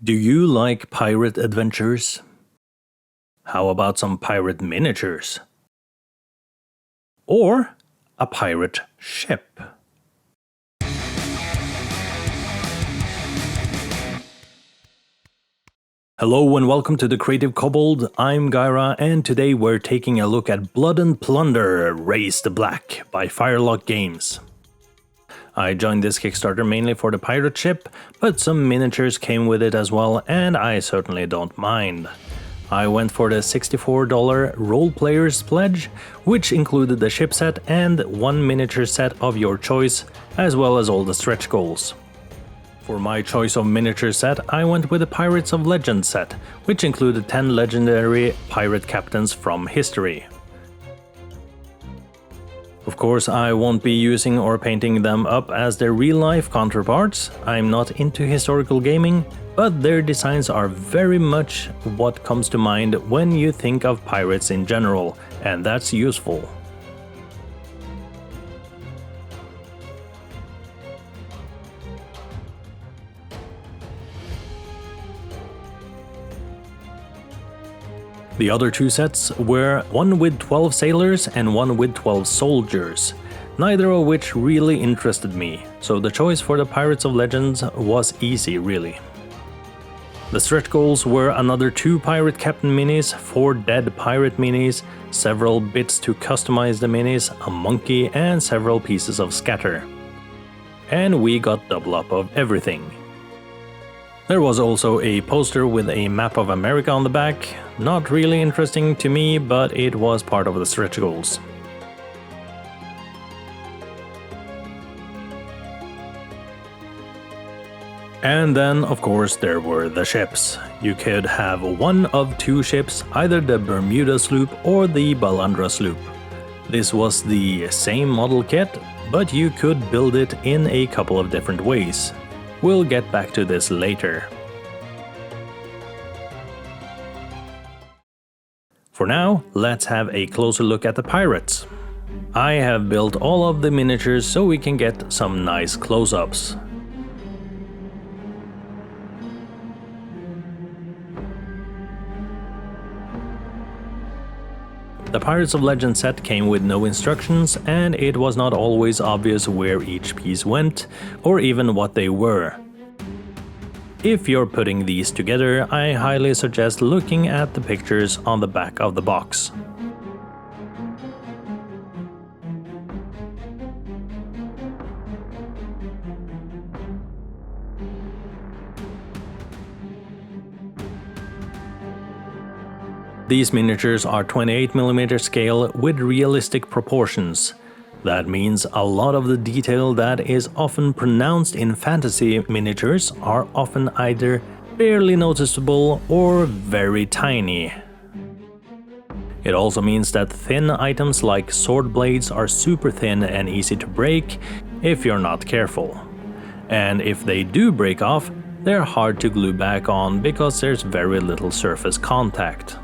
Do you like pirate adventures? How about some pirate miniatures? Or a pirate ship? Hello and welcome to the Creative Kobold. I'm Gyra, and today we're taking a look at Blood Plunder, Raise the Black by Firelock Games. I joined this Kickstarter mainly for the pirate ship, but some miniatures came with it as well, and I certainly don't mind. I went for the $64 Role Players Pledge, which included the ship set and one miniature set of your choice, as well as all the stretch goals. For my choice of miniature set, I went with the Pirates of Legend set, which included 10 legendary pirate captains from history. Of course, I won't be using or painting them up as their real-life counterparts. I'm not into historical gaming, but their designs are very much what comes to mind when you think of pirates in general, and that's useful. The other two sets were one with 12 sailors and one with 12 soldiers, neither of which really interested me, so the choice for the Pirates of Legends was easy really. The stretch goals were another 2 pirate captain minis, 4 dead pirate minis, several bits to customize the minis, a monkey and several pieces of scatter. And we got double up of everything. There was also a poster with a map of America on the back, not really interesting to me, but it was part of the stretch goals. And then, of course, there were the ships. You could have one of 2 ships, either the Bermuda sloop or the Balandra sloop. This was the same model kit, but you could build it in a couple of different ways. We'll get back to this later. For now, let's have a closer look at the pirates. I have built all of the miniatures so we can get some nice close-ups. The Pirates of Legend set came with no instructions, and it was not always obvious where each piece went, or even what they were. If you're putting these together, I highly suggest looking at the pictures on the back of the box. These miniatures are 28mm scale with realistic proportions. That means a lot of the detail that is often pronounced in fantasy miniatures are often either barely noticeable or very tiny. It also means that thin items like sword blades are super thin and easy to break if you're not careful. And if they do break off, they're hard to glue back on because there's very little surface contact.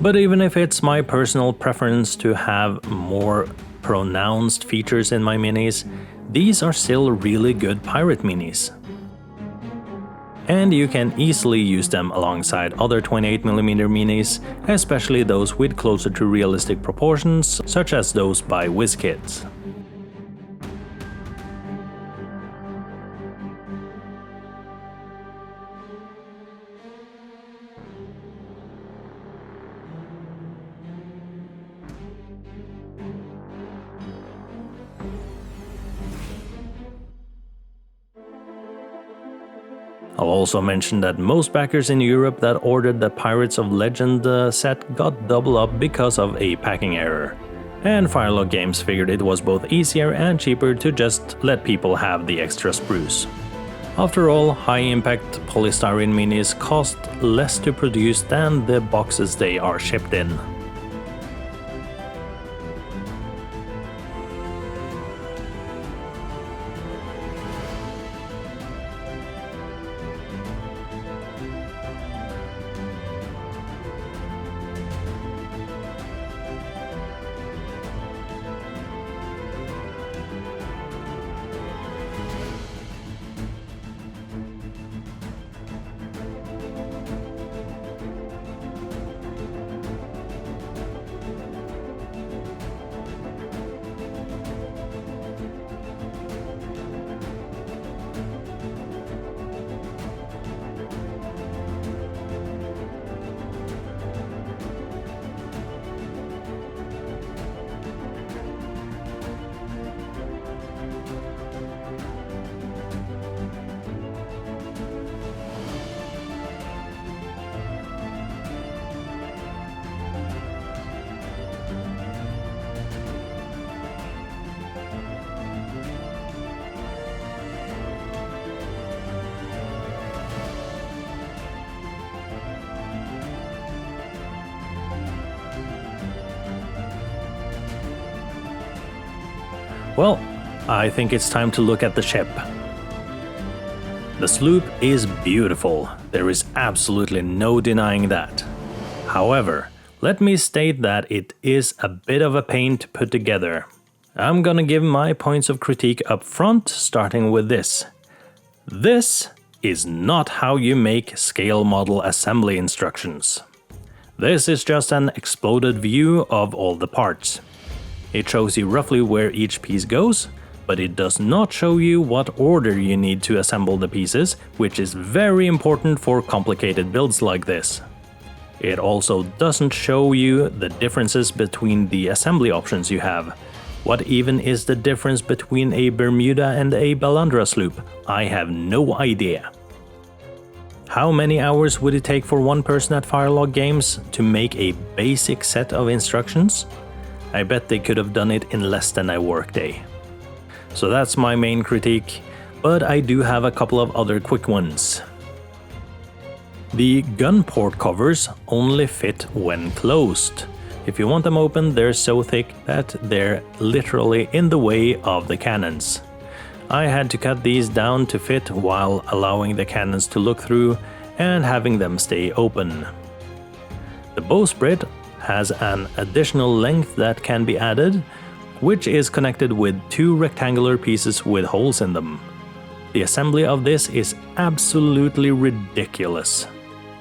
But even if it's my personal preference to have more pronounced features in my minis, these are still really good pirate minis. And you can easily use them alongside other 28mm minis, especially those with closer to realistic proportions, such as those by WizKids. I'll also mention that most backers in Europe that ordered the Pirates of Legend set got double up because of a packing error. And Firelock Games figured it was both easier and cheaper to just let people have the extra spruce. After all, high-impact polystyrene minis cost less to produce than the boxes they are shipped in. Well, I think it's time to look at the ship. The sloop is beautiful, there is absolutely no denying that. However, let me state that it is a bit of a pain to put together. I'm gonna give my points of critique up front, starting with this. This is not how you make scale model assembly instructions. This is just an exploded view of all the parts. It shows you roughly where each piece goes, but it does not show you what order you need to assemble the pieces, which is very important for complicated builds like this. It also doesn't show you the differences between the assembly options you have. What even is the difference between a Bermuda and a Balandra sloop? I have no idea. How many hours would it take for one person at Firelock Games to make a basic set of instructions? I bet they could have done it in less than a workday. So that's my main critique, but I do have a couple of other quick ones. The gun port covers only fit when closed. If you want them open, they're so thick that they're literally in the way of the cannons. I had to cut these down to fit while allowing the cannons to look through and having them stay open. The bowsprit has an additional length that can be added, which is connected with two rectangular pieces with holes in them. The assembly of this is absolutely ridiculous.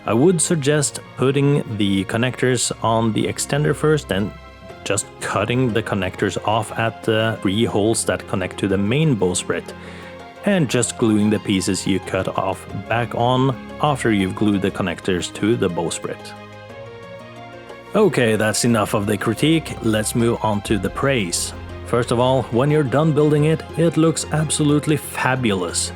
I would suggest putting the connectors on the extender first and just cutting the connectors off at the 3 holes that connect to the main bowsprit, and just gluing the pieces you cut off back on after you've glued the connectors to the bowsprit. Okay, that's enough of the critique, let's move on to the praise. First of all, when you're done building it, it looks absolutely fabulous.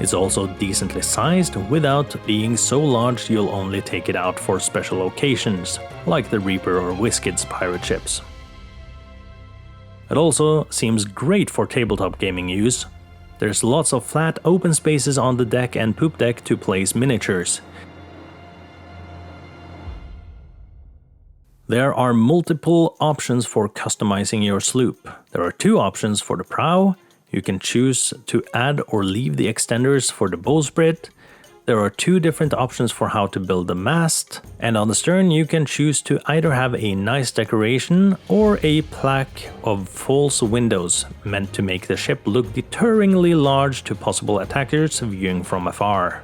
It's also decently sized without being so large you'll only take it out for special occasions, like the Reaper or Whiskid's pirate ships. It also seems great for tabletop gaming use. There's lots of flat open spaces on the deck and poop deck to place miniatures. There are multiple options for customizing your sloop. There are 2 options for the prow. You can choose to add or leave the extenders for the bowsprit. There are 2 different options for how to build the mast, and on the stern you can choose to either have a nice decoration or a plaque of false windows meant to make the ship look deterringly large to possible attackers viewing from afar.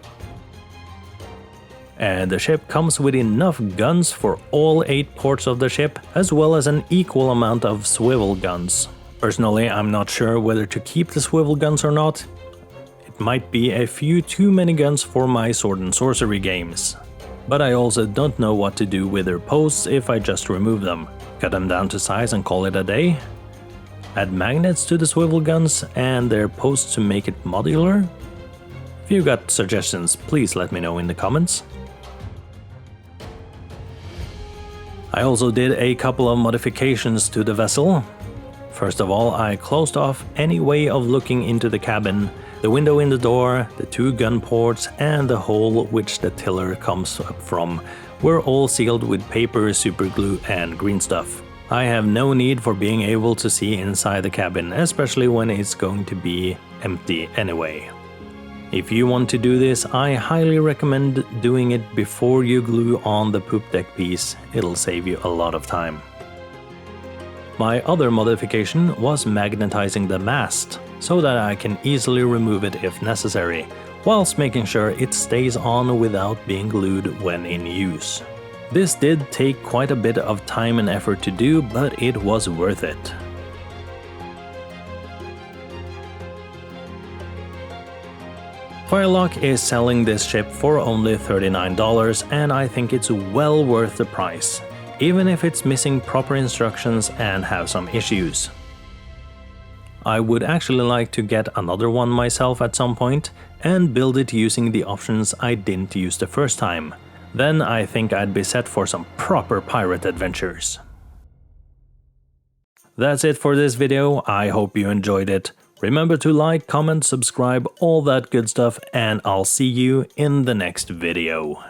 And the ship comes with enough guns for all 8 ports of the ship, as well as an equal amount of swivel guns. Personally, I'm not sure whether to keep the swivel guns or not. It might be a few too many guns for my sword and sorcery games. But I also don't know what to do with their posts if I just remove them. Cut them down to size and call it a day? Add magnets to the swivel guns and their posts to make it modular? If you got suggestions, please let me know in the comments. I also did a couple of modifications to the vessel. First of all, I closed off any way of looking into the cabin. The window in the door, the 2 gun ports, and the hole which the tiller comes up from were all sealed with paper, superglue, and green stuff. I have no need for being able to see inside the cabin, especially when it's going to be empty anyway. If you want to do this, I highly recommend doing it before you glue on the poop deck piece. It'll save you a lot of time. My other modification was magnetizing the mast, so that I can easily remove it if necessary, whilst making sure it stays on without being glued when in use. This did take quite a bit of time and effort to do, but it was worth it. Firelock is selling this ship for only $39, and I think it's well worth the price, even if it's missing proper instructions and have some issues. I would actually like to get another one myself at some point and build it using the options I didn't use the first time. Then I think I'd be set for some proper pirate adventures. That's it for this video, I hope you enjoyed it. Remember to like, comment, subscribe, all that good stuff, and I'll see you in the next video.